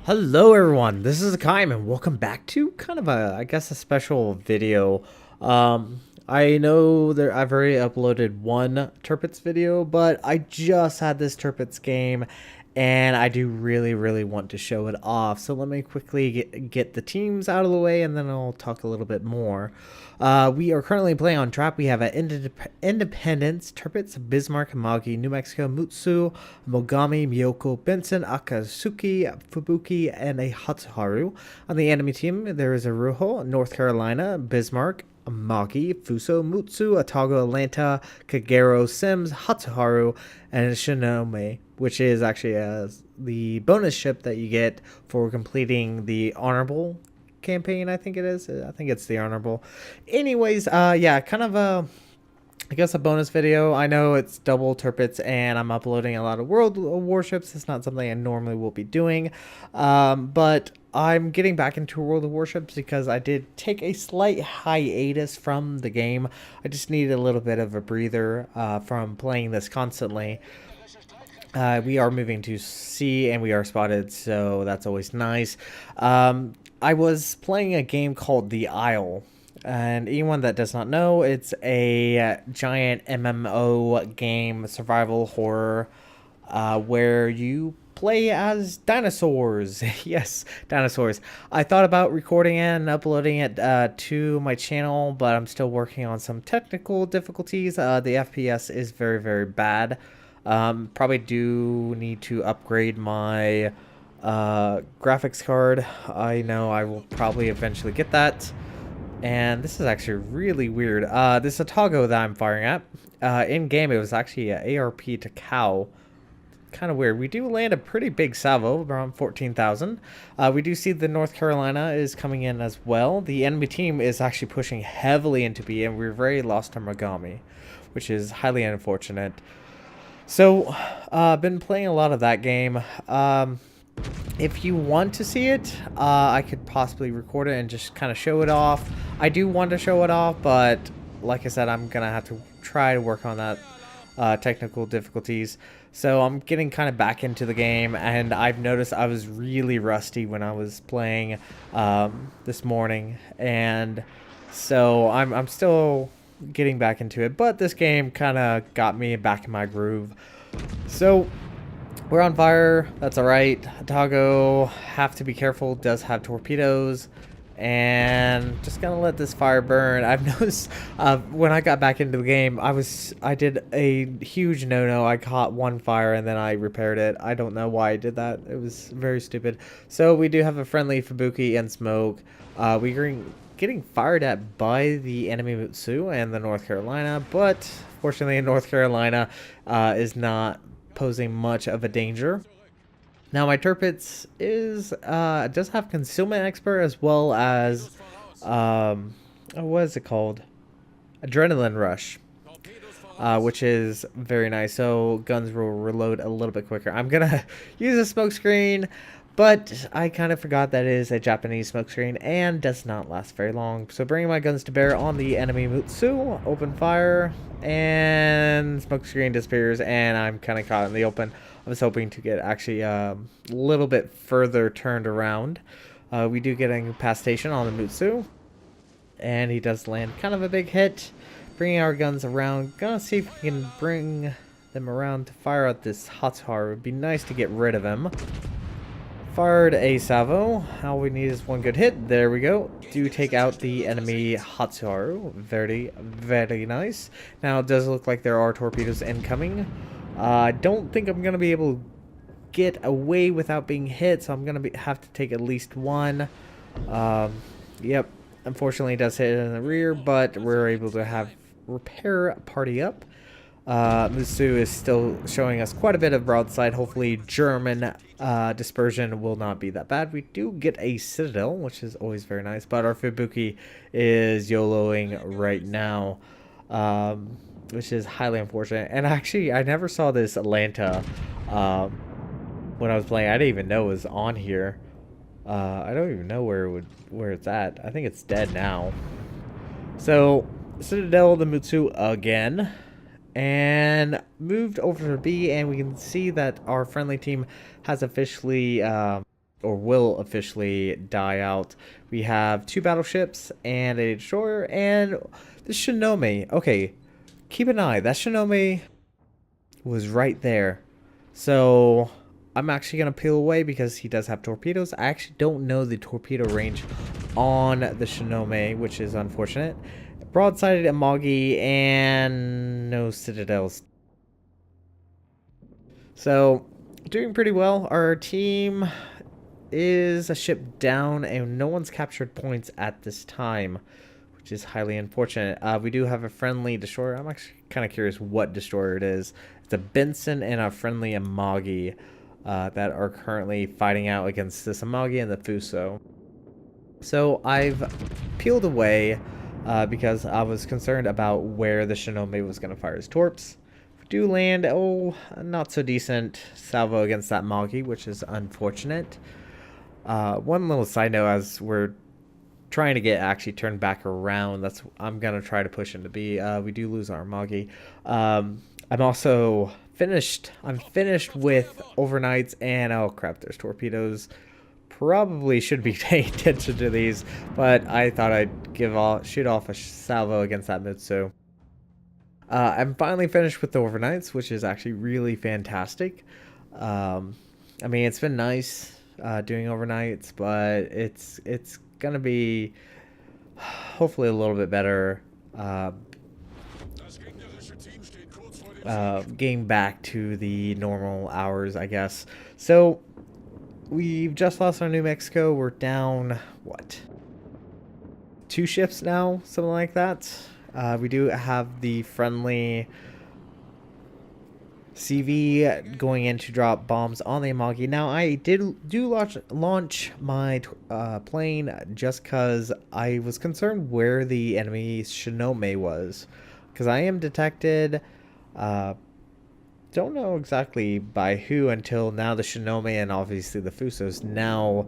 Hello everyone, this is Hakaym and welcome back to kind of I guess a special video. I know that I've already uploaded one Tirpitz video, but I just had this Tirpitz game and I do really want to show it off. So let me quickly get the teams out of the way and then I'll talk a little bit more. We are currently playing on trap. We have an Independence, Tirpitz, Bismarck, Magi, New Mexico, Mutsu, Mogami, Miyoko, Benson, Akatsuki, Fubuki, and a Hatsuharu. On the enemy team, there is a Ruho, North Carolina, Bismarck, Magi, Fuso, Mutsu, Atago, Atlanta, Kagero, Sims, Hatsuharu, and Shinome, which is actually the bonus ship that you get for completing the honorable campaign. I think it is. I think it's the honorable. Anyways, yeah, kind of I guess a bonus video. I know it's double Tirpitz and I'm uploading a lot of World Warships. It's not something I normally will be doing, but I'm getting back into World of Warships because I did take a slight hiatus from the game. I just needed a little bit of a breather from playing this constantly. We are moving to sea and we are spotted, so that's always nice. I was playing a game called The Isle. And anyone that does not know, it's a giant MMO game, survival horror, where you play as dinosaurs. Yes, dinosaurs. I thought about recording it and uploading it to my channel, but I'm still working on some technical difficulties. The FPS is very bad. Probably do need to upgrade my graphics card. I know I will probably eventually get that. And this is actually really weird. This Atago that I'm firing at, in game it was actually an ARP to cow. Kind of weird. We do land a pretty big salvo, around 14,000. We do see the North Carolina is coming in as well. The enemy team is actually pushing heavily into B, and we're very lost to Mogami, which is highly unfortunate. So, been playing a lot of that game. If you want to see it, I could possibly record it and just kind of show it off. I do want to show it off, but like I said, I'm going to have to try to work on that technical difficulties. So I'm getting kind of back into the game, and I've noticed I was really rusty when I was playing this morning. And so I'm still getting back into it, but this game kind of got me back in my groove. So we're on fire. That's alright. Atago, have to be careful, does have torpedoes. And just gonna let this fire burn. I've noticed when I got back into the game, I did a huge no-no. I caught one fire and then I repaired it. I don't know why I did that. It was very stupid. So we do have a friendly Fubuki and smoke. We're getting fired at by the enemy Mutsu and the North Carolina, but fortunately North Carolina is not posing much of a danger. Now my Tirpitz does have concealment expert as well as what is it called? Adrenaline rush. Which is very nice. So guns will reload a little bit quicker. I'm gonna use a smoke screen, but I kind of forgot that it is a Japanese smoke screen and does not last very long. So bringing my guns to bear on the enemy Mutsu, open fire, and smoke screen disappears, and I'm kind of caught in the open. I was hoping to get actually a little bit further turned around. We do get a incapacitation on the Mutsu, and he does land kind of a big hit. Bringing our guns around, gonna see if we can bring them around to fire at this Hatsuharu. It'd be nice to get rid of him. Fired a salvo. All we need is one good hit. There we go. Do take out the enemy Hatsuharu. Very nice. Now it does look like there are torpedoes incoming. I don't think I'm gonna be able to get away without being hit, so I'm gonna have to take at least one. Yep. Unfortunately, it does hit in the rear, but we're able to have repair party up. Mutsu is still showing us quite a bit of broadside. Hopefully German dispersion will not be that bad. We do get a citadel, which is always very nice, but our Fubuki is YOLOing right now, which is highly unfortunate. And actually, I never saw this Atlanta when I was playing. I didn't even know it was on here. I don't even know where it's at. I think it's dead now. So Citadel the Mutsu again, and moved over to B, and we can see that our friendly team has officially or will officially die out. We have 2 battleships and a destroyer and the Hakaym. Okay, keep an eye. That Hakaym was right there. So I'm actually going to peel away because he does have torpedoes. I actually don't know the torpedo range on the Hakaym, which is unfortunate. Broadsided Amagi and no citadels. So doing pretty well. Our team is a ship down and no one's captured points at this time, which is highly unfortunate. We do have a friendly destroyer. I'm actually kind of curious what destroyer it is. It's a Benson and a friendly Amagi that are currently fighting out against this Amagi and the Fuso. So I've peeled away because I was concerned about where the Hakaym was going to fire his torps. We do land, not so decent salvo against that Amagi, which is unfortunate. One little side note, as we're trying to get actually turned back around, I'm gonna try to push into B. We do lose our Amagi. I'm also finished. I'm finished with overnights, and oh crap, there's torpedoes. Probably should be paying attention to these, but I thought I'd shoot off a salvo against that Mutsu. I'm finally finished with the overnights, which is actually really fantastic. I mean, it's been nice doing overnights, but it's gonna be hopefully a little bit better getting back to the normal hours, I guess. So we've just lost our New Mexico. We're down what, 2 ships now, something like that. We do have the friendly CV going in to drop bombs on the Amagi. Now, I do launch my plane just because I was concerned where the enemy Hakaym was. Because I am detected, don't know exactly by who until now the Hakaym and obviously the Fuso's now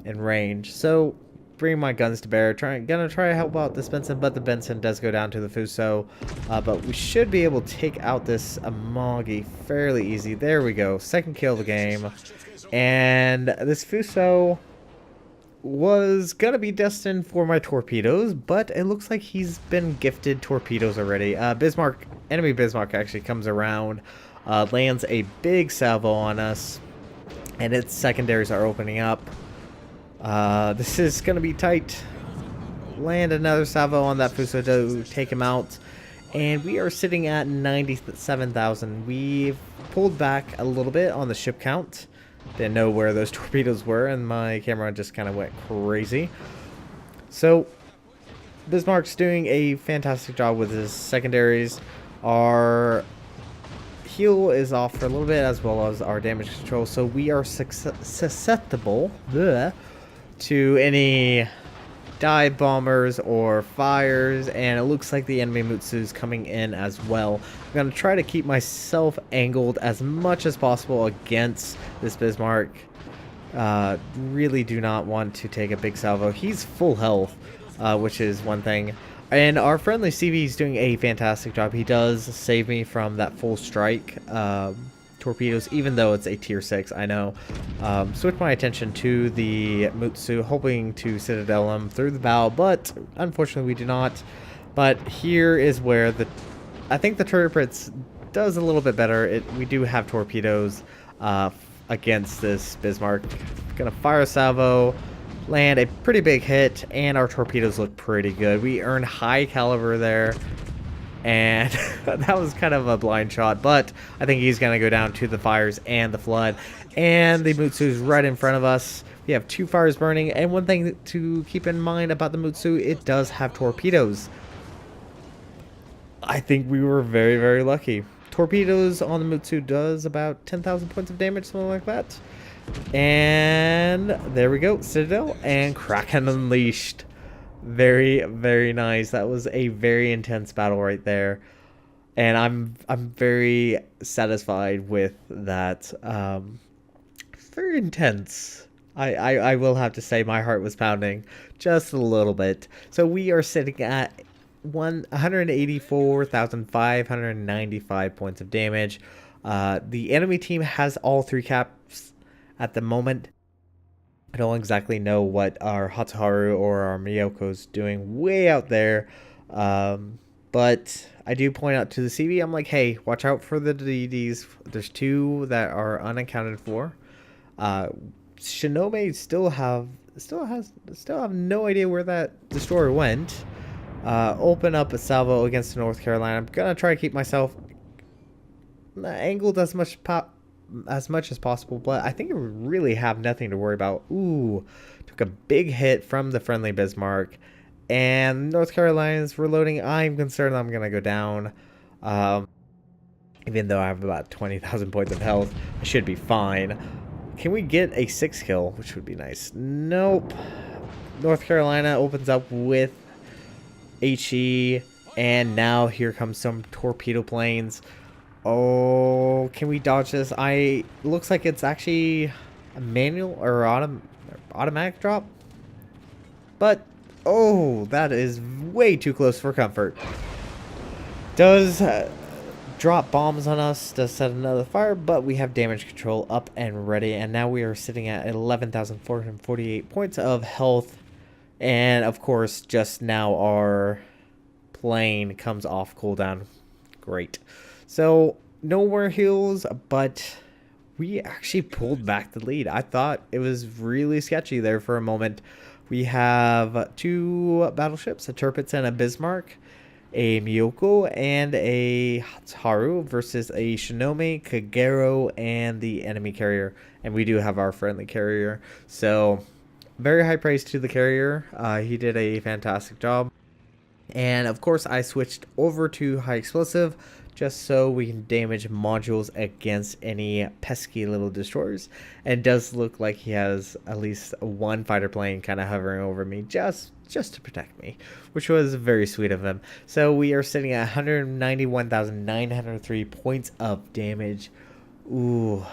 in range. So, bring my guns to bear. Gonna try to help out this Benson, but the Benson does go down to the Fuso. But we should be able to take out this Amagi fairly easy. There we go. Second kill of the game. And this Fuso was gonna be destined for my torpedoes, but it looks like he's been gifted torpedoes already. Enemy Bismarck actually comes around, lands a big salvo on us, and its secondaries are opening up. This is going to be tight. Land another salvo on that Fuso to take him out. And we are sitting at 97,000. We've pulled back a little bit on the ship count. Didn't know where those torpedoes were, and my camera just kind of went crazy. So, Bismarck's doing a fantastic job with his secondaries. Our heal is off for a little bit, as well as our damage control. So we are susceptible to any dive bombers or fires, and it looks like the enemy Mutsu's coming in as well. I'm going to try to keep myself angled as much as possible against this Bismarck. Really do not want to take a big salvo. He's full health, which is one thing. And our friendly CV is doing a fantastic job. He does save me from that full strike torpedoes, even though it's a tier 6, I know. Switch my attention to the Mutsu, hoping to citadel him through the bow, but unfortunately we do not. But here is where I think the Tirpitz does a little bit better. We do have torpedoes against this Bismarck. Gonna fire a salvo, land a pretty big hit, and our torpedoes look pretty good. We earned high caliber there. And that was kind of a blind shot, but I think he's going to go down to the fires and the flood. And the Mutsu's right in front of us. We have 2 fires burning, and one thing to keep in mind about the Mutsu, it does have torpedoes. I think we were very, very lucky. Torpedoes on the Mutsu does about 10,000 points of damage, something like that. And there we go, Citadel and Kraken Unleashed. Very, very nice. That was a very intense battle right there, and I'm very satisfied with that. Very intense. I will have to say my heart was pounding just a little bit. So we are sitting at 184,595 points of damage. The enemy team has all 3 caps at the moment. I don't exactly know what our Hataharu or our Miyoko's doing way out there. But I do point out to the CV, I'm like, hey, watch out for the DDs. There's two that are unaccounted for. Uh, Shinome still have no idea where that destroyer went. Open up a salvo against North Carolina. I'm gonna try to keep myself angled as much as possible, but I think it would really have nothing to worry about. Ooh, took a big hit from the friendly Bismarck, and North Carolina's reloading. I'm concerned I'm gonna go down. Um, Even though I have about 20,000 points of health, I should be fine. Can we get a 6 kill, which would be nice? Nope. North Carolina opens up with HE, and now here comes some torpedo planes. Oh, can we dodge this? Looks like it's actually a manual or automatic drop. But, oh, that is way too close for comfort. Does drop bombs on us, does set another fire, but we have damage control up and ready, and now we are sitting at 11,448 points of health. And of course, just now our plane comes off cooldown. Great. So no more heals, but we actually pulled back the lead. I thought it was really sketchy there for a moment. We have two battleships, a Tirpitz and a Bismarck, a Miyoko and a Haru versus a Shinome, Kagero, and the enemy carrier. And we do have our friendly carrier. So very high praise to the carrier. He did a fantastic job. And of course I switched over to high explosive just so we can damage modules against any pesky little destroyers. And it does look like he has at least one fighter plane kind of hovering over me just to protect me, which was very sweet of him. So we are sitting at 191,903 points of damage. Ooh,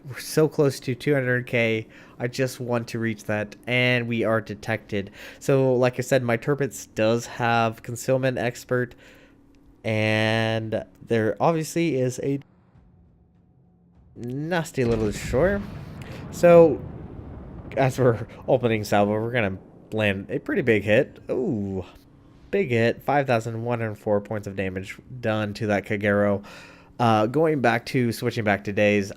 we're so close to 200k. I just want to reach that, and we are detected. So like I said, my Tirpitz does have concealment expert, and there obviously is a nasty little destroyer. So as we're opening salvo, we're gonna land a pretty big hit. Ooh, big hit. 5,104 points of damage done to that Kagero. Switching back to days.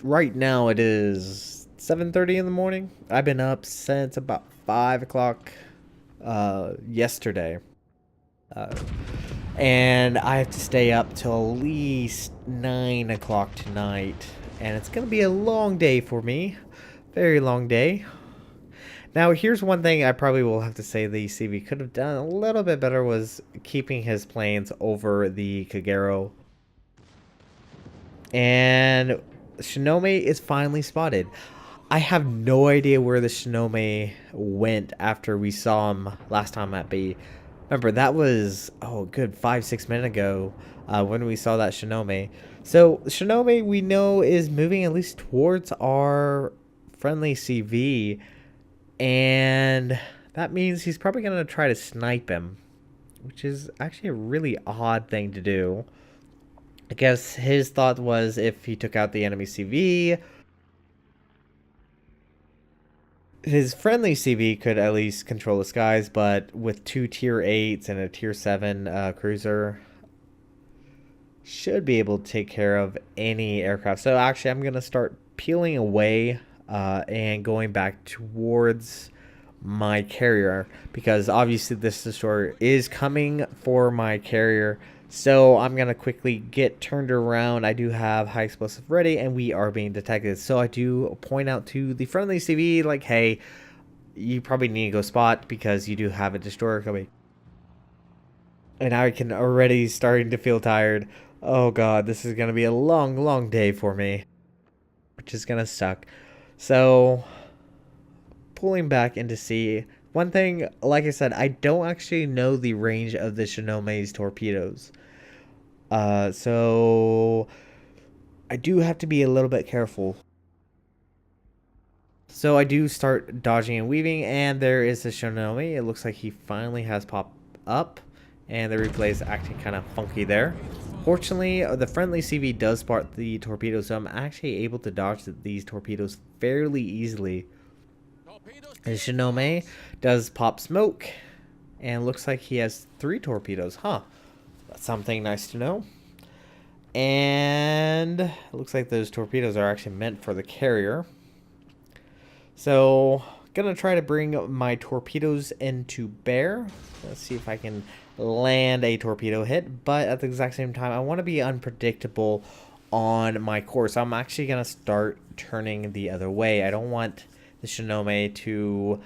Right now it is 7:30 in the morning. I've been up since about 5 o'clock yesterday. And I have to stay up till at least 9 o'clock tonight. And it's going to be a long day for me. Very long day. Now, here's one thing I probably will have to say the CV could have done a little bit better was keeping his planes over the Kagero. And Shinome is finally spotted. I have no idea where the Shinome went after we saw him last time at B. Remember, that was, oh, good 5-6 minutes ago when we saw that Shinome. So, Shinome, we know, is moving at least towards our friendly CV. And that means he's probably going to try to snipe him, which is actually a really odd thing to do. I guess his thought was if he took out the enemy CV, his friendly CV could at least control the skies, but with two tier 8s and a tier 7 cruiser, should be able to take care of any aircraft. So actually, I'm going to start peeling away and going back towards my carrier, because obviously this destroyer is coming for my carrier. So I'm going to quickly get turned around. I do have high explosive ready, and we are being detected. So I do point out to the friendly CV, like, hey, you probably need to go spot because you do have a destroyer coming. And I can already starting to feel tired. Oh god, this is going to be a long, long day for me, which is going to suck. So pulling back into sea. One thing, like I said, I don't actually know the range of the Shinome's torpedoes. So I do have to be a little bit careful. So I do start dodging and weaving, and there is a Shinome. It looks like he finally has popped up, and the replay is acting kind of funky there. Fortunately, the friendly CV does spot the torpedoes, so I'm actually able to dodge these torpedoes fairly easily. And Shinome does pop smoke, and looks like he has 3 torpedoes. Huh, that's something nice to know. And it looks like those torpedoes are actually meant for the carrier. So, gonna try to bring my torpedoes into bear. Let's see if I can land a torpedo hit, but at the exact same time, I want to be unpredictable on my course. I'm actually gonna start turning the other way. I don't want the Shinome to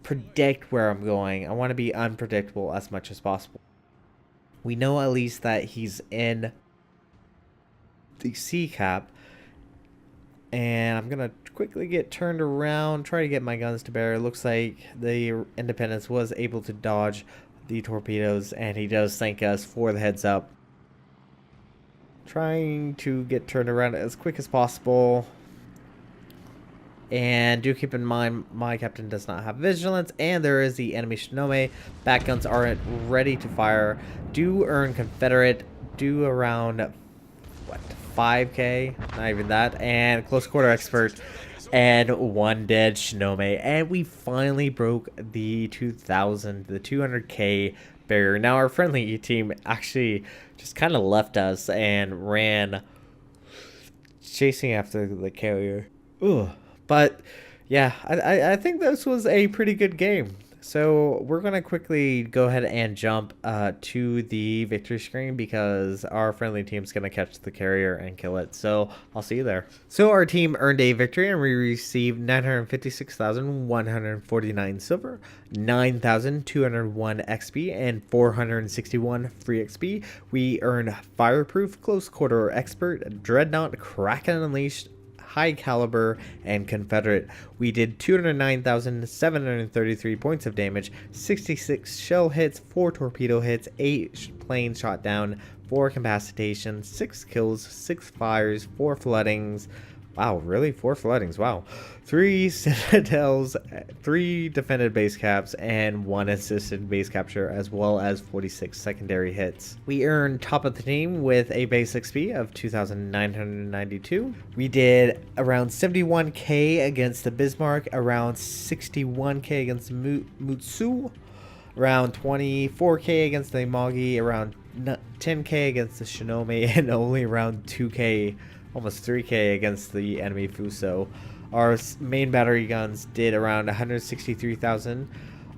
predict where I'm going. I want to be unpredictable as much as possible. We know at least that he's in the sea cap, and I'm gonna quickly get turned around, try to get my guns to bear. It looks like the Independence was able to dodge the torpedoes, and he does thank us for the heads up. Trying to get turned around as quick as possible. And do keep in mind, my captain does not have vigilance, and there is the enemy Shinome. Back guns aren't ready to fire. Do earn Confederate, do around, what, 5k? Not even that. And close quarter expert, and 1 dead Shinome. And we finally broke the 200k barrier. Now our friendly team actually just kind of left us and ran chasing after the carrier. Ugh. But yeah, I think this was a pretty good game. So we're going to quickly go ahead and jump to the victory screen because our friendly team's going to catch the carrier and kill it. So I'll see you there. So our team earned a victory and we received 956,149 silver, 9,201 XP, and 461 free XP. We earned Fireproof, Close Quarter Expert, Dreadnought, Kraken Unleashed, High Caliber, and Confederate. We did 209,733 points of damage, 66 shell hits, 4 torpedo hits, 8 planes shot down, 4 incapacitations, 6 kills, 6 fires, 4 floodings. Wow, really? 4 floodings, wow. 3 citadels, 3 defended base caps, and 1 assisted base capture, as well as 46 secondary hits. We earned top of the team with a base XP of 2,992. We did around 71k against the Bismarck, around 61k against the Mutsu, around 24k against the Imagi, around 10k against the Shinome, and only around 2k, almost 3k against the enemy Fuso. Our main battery guns did around 163,000.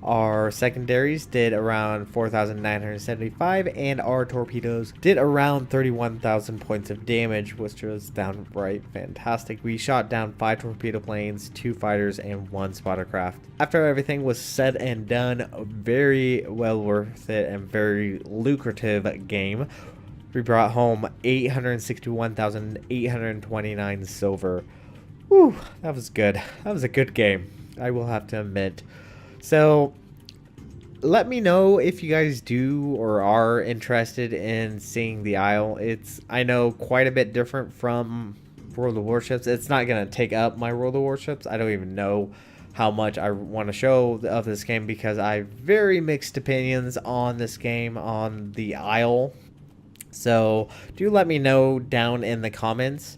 Our secondaries did around 4,975, and our torpedoes did around 31,000 points of damage, which was downright fantastic. We shot down 5 torpedo planes, 2 fighters, and 1 spotter craft. After everything was said and done, a very well worth it and very lucrative game. We brought home 861,829 silver. Whew, that was good. That was a good game, I will have to admit. So, let me know if you guys do or are interested in seeing the Isle. It's, I know, quite a bit different from World of Warships. It's not going to take up my World of Warships. I don't even know how much I want to show of this game because I have very mixed opinions on this game, on the Isle. So do let me know down in the comments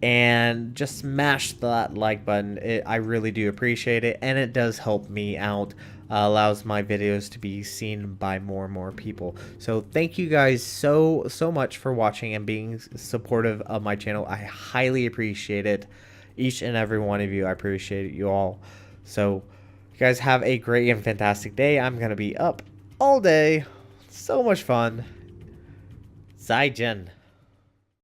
and just smash that like button. I really do appreciate it, and it does help me out, allows my videos to be seen by more and more people. So thank you guys so much for watching and being supportive of my channel. I highly appreciate it, each and every one of you. I appreciate you all. So you guys have a great and fantastic day. I'm gonna be up all day. So much fun. Zaijian.